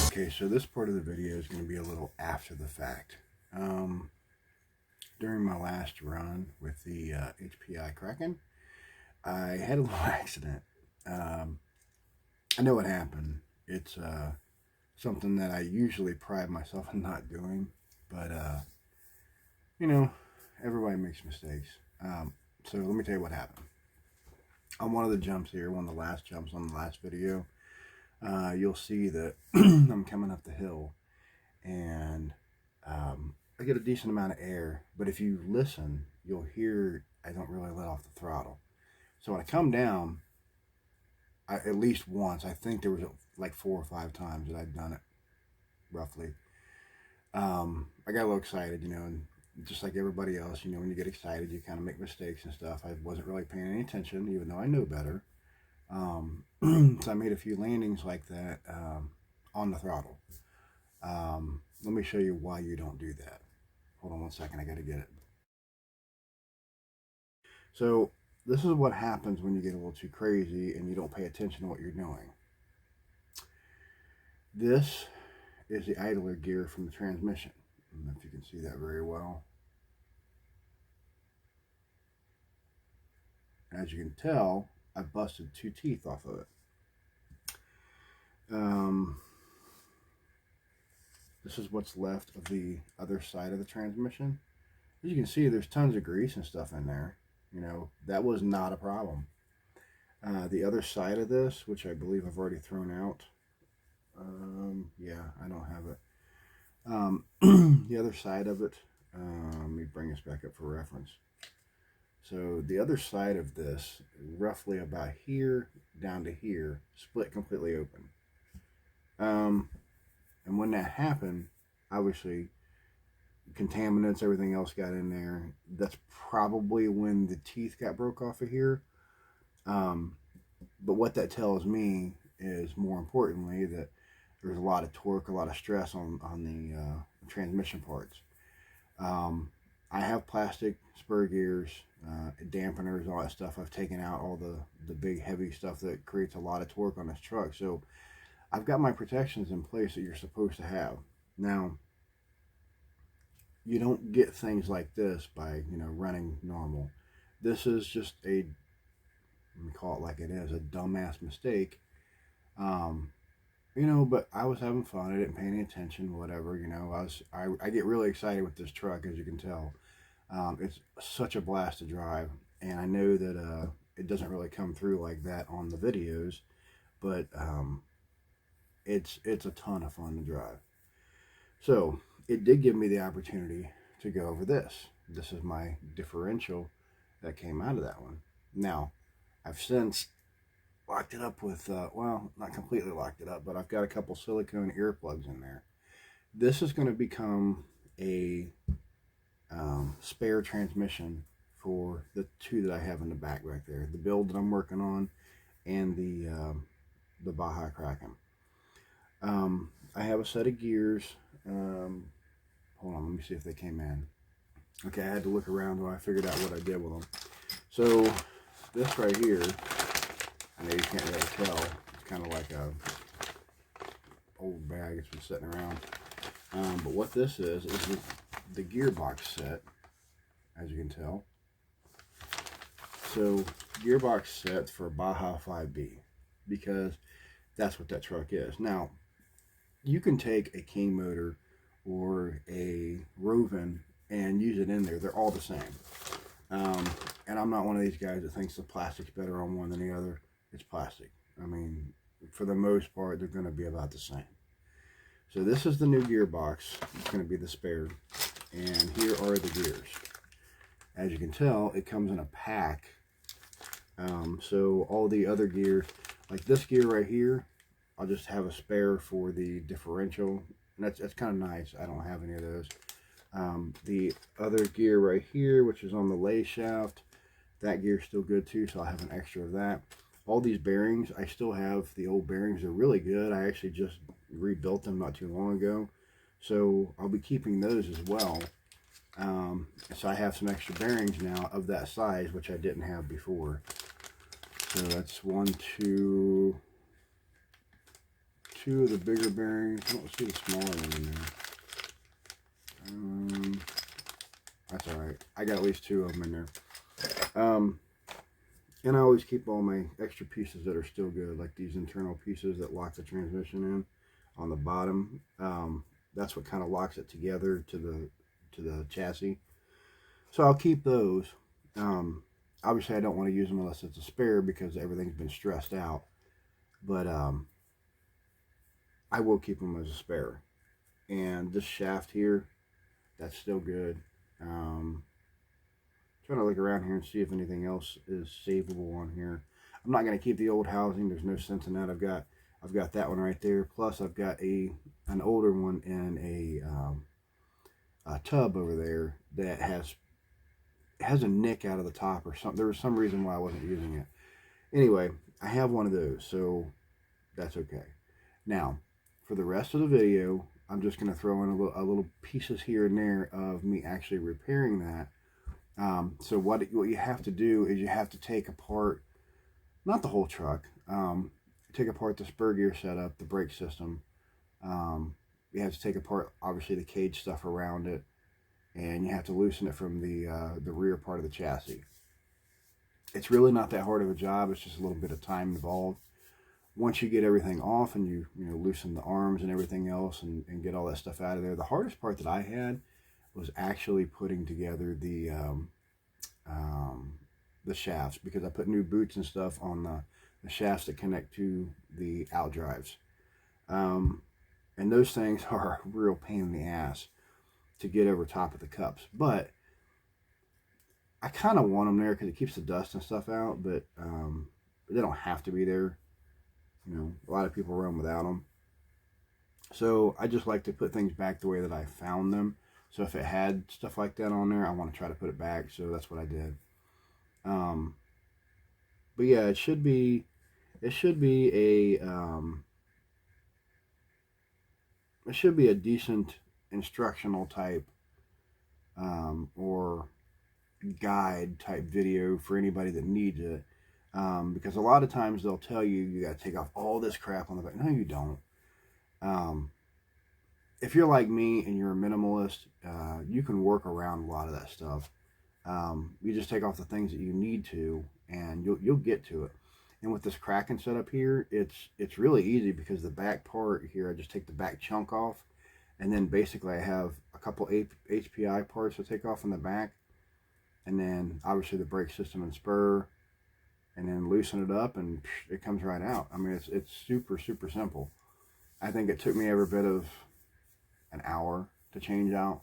Okay, so this part of the video is going to be a little after the fact. During my last run with the HPI Kraken, I had a little accident. I know what happened. It's something that I usually pride myself in not doing, but you know, everybody makes mistakes. So let me tell you what happened. On one of the jumps here, one of the last jumps on the last video, you'll see that I'm coming up the hill, and I get a decent amount of air, but if you listen, you'll hear I don't really let off the throttle. So when I come down, at least once, I think there was like 4 or 5 times that I'd done it, roughly. I got a little excited, and just like everybody else, when you get excited, you kind of make mistakes and stuff. I wasn't really paying any attention, even though I knew better. So I made a few landings like that on the throttle. Let me show you why you don't do that. Hold on one second, I got to get it. So this is what happens when you get a little too crazy and you don't pay attention to what you're doing. This is the idler gear from the transmission. I don't know if you can see that very well. As you can tell, I busted 2 teeth off of it. This is what's left of the other side of the transmission. As you can see, there's tons of grease and stuff in there. That was not a problem. The other side of this, which I believe I've already thrown out. Yeah, I don't have it. The other side of it, let me bring this back up for reference. So the other side of this, roughly about here down to here, split completely open. And when that happened, obviously, contaminants, everything else got in there. That's probably when the teeth got broke off of here. But what that tells me is, more importantly, that there's a lot of torque, a lot of stress on the transmission parts. I have plastic spur gears, dampeners, all that stuff. I've taken out all the big heavy stuff that creates a lot of torque on this truck. So I've got my protections in place that you're supposed to have. Now, you don't get things like this by, running normal. This is just let me call it like it is, a dumbass mistake. But I was having fun. I didn't pay any attention, whatever. I get really excited with this truck, as you can tell. It's such a blast to drive, and I know that it doesn't really come through like that on the videos, but it's a ton of fun to drive. So it did give me the opportunity to go over this. This is my differential that came out of that one. Now, I've since locked it up with, well, not completely locked it up, but I've got a couple silicone earplugs in there. This is going to become a spare transmission for the 2 that I have in the back right there. The build that I'm working on and the Baja Kraken. I have a set of gears. Hold on, let me see if they came in. Okay, I had to look around while I figured out what I did with them. So this right here, I know you can't really tell. It's kind of like a old bag that's been sitting around. But what this is the gearbox set, as you can tell. So gearbox sets for Baja 5B, because that's what that truck is. Now, you can take a King motor or a Roven and use it in there. They're all the same. And I'm not one of these guys that thinks the plastic's better on one than the other. It's plastic. I mean, for the most part, they're going to be about the same. So this is the new gearbox. It's going to be the spare. And here are the gears. As you can tell, it comes in a pack. So all the other gears, like this gear right here, I'll just have a spare for the differential. And that's kind of nice. I don't have any of those. The other gear right here, which is on the lay shaft, that gear's still good too, so I'll have an extra of that. All these bearings, I still have the old bearings. They're really good. I actually just rebuilt them not too long ago, so I'll be keeping those as well. So I have some extra bearings now of that size, which I didn't have before. So that's two of the bigger bearings. I don't see the smaller one in there. That's all right. I got at least 2 of them in there. And I always keep all my extra pieces that are still good, like these internal pieces that lock the transmission in on the bottom. That's what kind of locks it together to the chassis. So I'll keep those. Obviously, I don't want to use them unless it's a spare because everything's been stressed out. But I will keep them as a spare. And this shaft here, that's still good. Trying to look around here and see if anything else is savable on here. I'm not going to keep the old housing. There's no sense in that. I've got that one right there. Plus, I've got an older one in a tub over there that has a nick out of the top or something. There was some reason why I wasn't using it. Anyway, I have one of those, so that's okay. Now, for the rest of the video, I'm just going to throw in a little pieces here and there of me actually repairing that. So what you have to do is you have to take apart, not the whole truck, take apart the spur gear setup, the brake system. You have to take apart, obviously, the cage stuff around it, and you have to loosen it from the rear part of the chassis. It's really not that hard of a job. It's just a little bit of time involved. Once you get everything off and you loosen the arms and everything else and get all that stuff out of there, the hardest part that I had was actually putting together the shafts, because I put new boots and stuff on the shafts that connect to the outdrives. And those things are a real pain in the ass to get over top of the cups. But I kind of want them there because it keeps the dust and stuff out, but they don't have to be there. A lot of people run without them. So I just like to put things back the way that I found them. So if it had stuff like that on there, I want to try to put it back. So that's what I did. But yeah, it should be a decent instructional type or guide type video for anybody that needs it. Because a lot of times they'll tell you got to take off all this crap on the back. No, you don't. If you're like me and you're a minimalist, you can work around a lot of that stuff. You just take off the things that you need to, and you'll get to it. And with this Kraken setup here, it's really easy because the back part here, I just take the back chunk off, and then basically I have a couple HPI parts to take off on the back, and then obviously the brake system and spur, and then loosen it up, and it comes right out. I mean, it's super simple. I think it took me every bit of an hour to change out.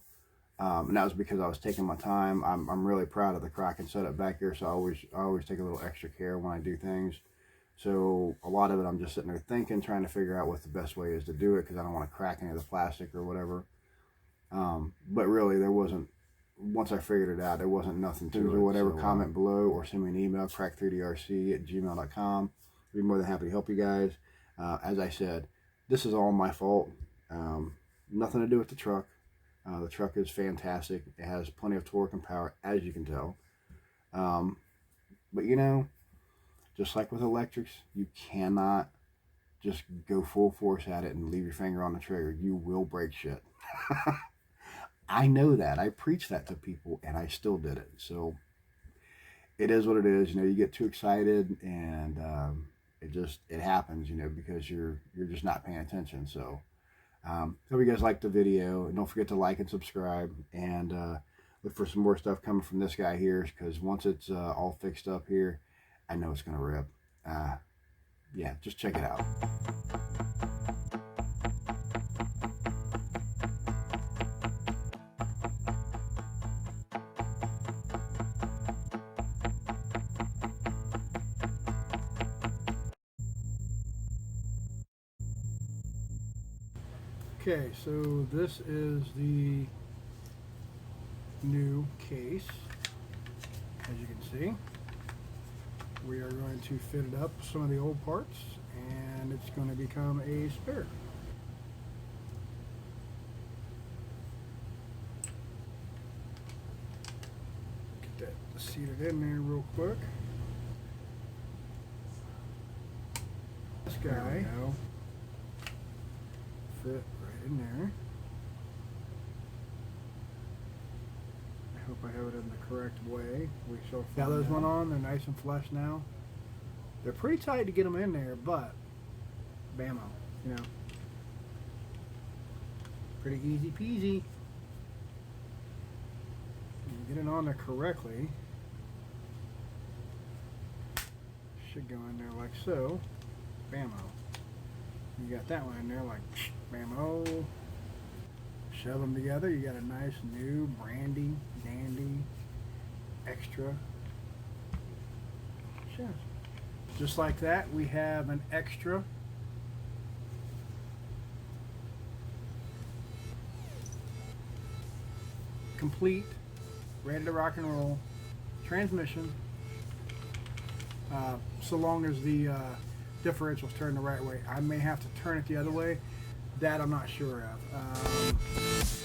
And that was because I was taking my time. I'm really proud of the Kraken setup back here, so I always take a little extra care when I do things. So a lot of it I'm just sitting there thinking, trying to figure out what the best way is to do it, because I don't want to crack any of the plastic or whatever. But really, there wasn't, once I figured it out, there wasn't nothing to it. Or whatever, so, comment below or send me an email, crack3drc@gmail.com. I'd be more than happy to help you guys. As I said, this is all my fault. Nothing to do with the truck. The truck is fantastic. It has plenty of torque and power, as you can tell. But just like with electrics, you cannot just go full force at it and leave your finger on the trigger. You will break shit. I know that. I preach that to people, and I still did it. So it is what it is. You get too excited, and it happens. Because you're just not paying attention. So hope you guys liked the video, and don't forget to like and subscribe, and look for some more stuff coming from this guy here, because once it's all fixed up here, I know it's gonna rip. Yeah, just check it out. Okay, so this is the new case. As you can see, we are going to fit it up some of the old parts, and it's going to become a spare. Seat it in there real quick. This guy fit right in there. I hope I have it in the correct way. We shall find out. Those went on. They're nice and flush now. They're pretty tight to get them in there, but bammo, you know, pretty easy peasy. You get it on there correctly. Should go in there like so. Bammo. You got that one in there like bammo. Shove them together. You got a nice new brandy dandy extra chest. Just like that, we have an extra complete, ready to rock and roll transmission. So long as the differential's turned the right way. I may have to turn it the other way. That I'm not sure of.